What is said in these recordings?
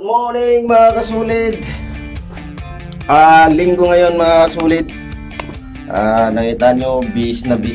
morning mga kasulit. Linggo ngayon mga kasulit. Nakita nyo, bis na bis.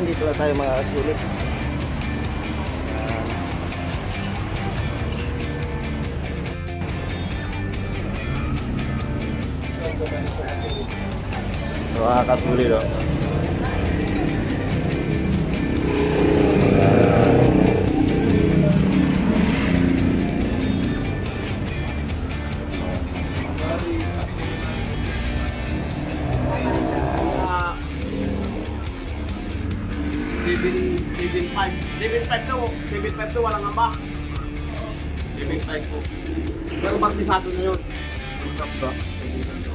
Dito na tayo mga kasulit. Mga kasulit o. Level 5 to walang amba. Level 5 po. Pero magnisado na yun.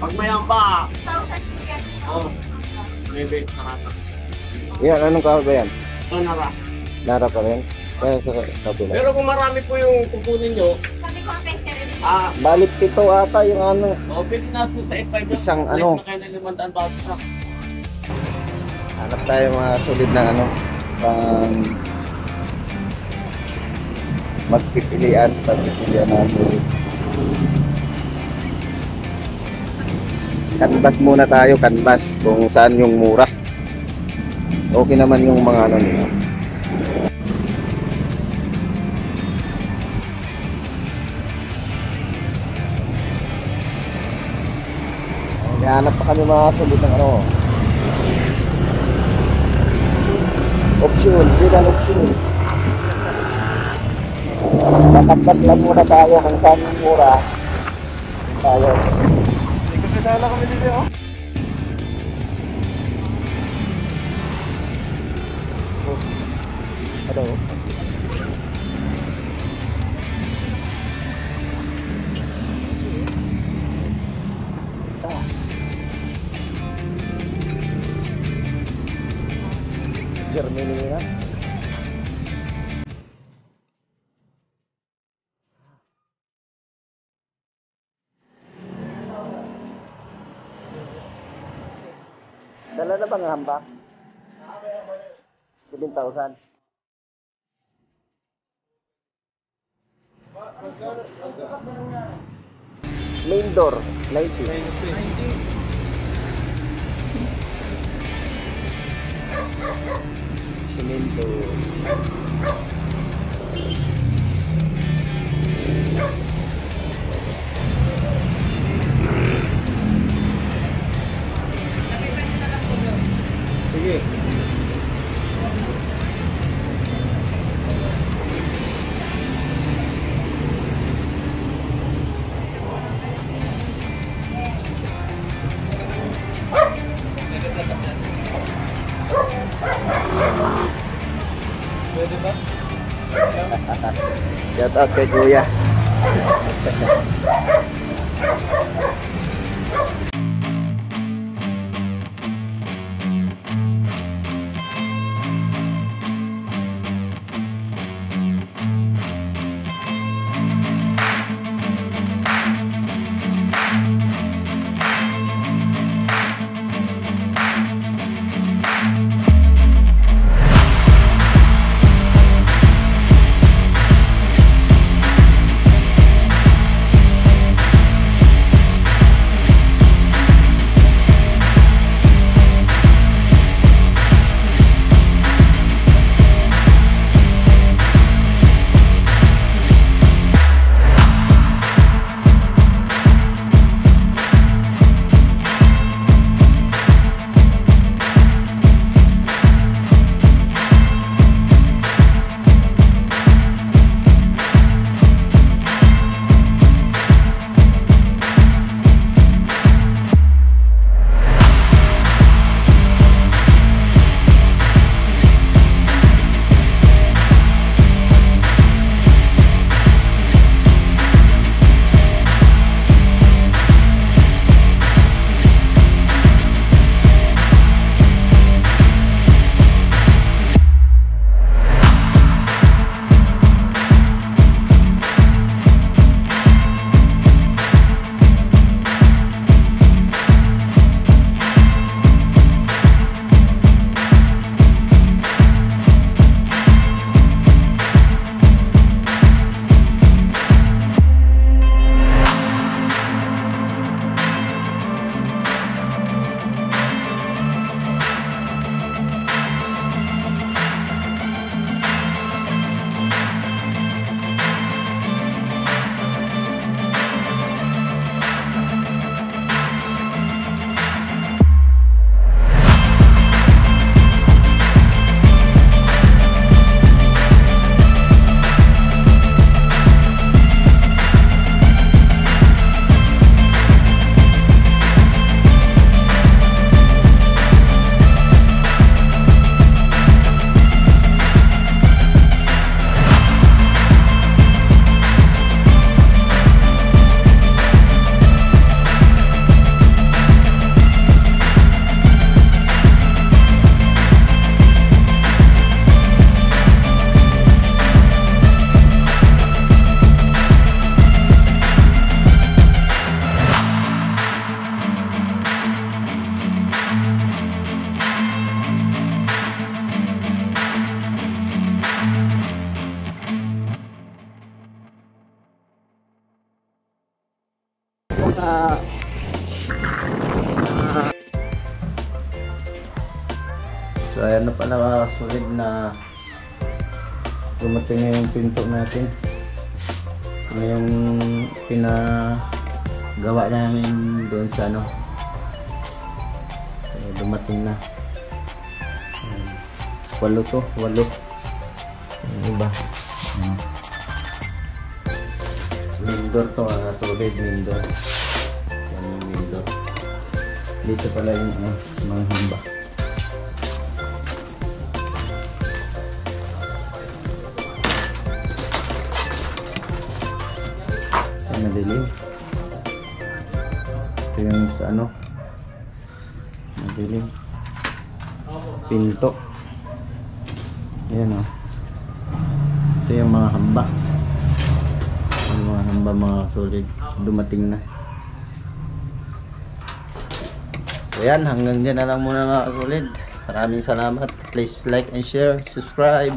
Pag may amba, level nakata. Yan, anong kahoy ba yan? Nara. Nara pa rin? Kaya sa kabila. Pero kung marami po yung kukunin nyo, balik pito ata yung ano. pwede na sa F5 Isang ano. Na kayo na 500 baht sa. Hanap tayo mga sulit na ano. Pang pagpipilian natin. Canvas muna tayo, canvas kung saan yung mura. Okay naman yung mga ano nila. Hanap pa kami mga sulit ng ano. Option, silang option. Nakaplas lang muna tayo kung saan yung mura. Tayo. Ikasasala kami dito oh. Ano? Germany na. Dala na bang hamba? 7,000. Main door, 90. Simento. Sige. Pwede ba? Shout out kay Kuya. So ayan na pala mga solid na dumating na yung pinto natin. Ano yung pinagawa namin doon sa ano. Dumating na. 8 to, 8. Yung iba. Lindor to, solid lindor. Yan yung lindor. Dito pala yung mga hamba. Madilim. Ito yung sa ano. Madilim. Pinto. Ayan o. Ito yung mga hamba. Yung mga hamba, mga solid. Dumating na. So yan, hanggang dyan na lang muna mga solid. Maraming salamat. Please like and share, subscribe.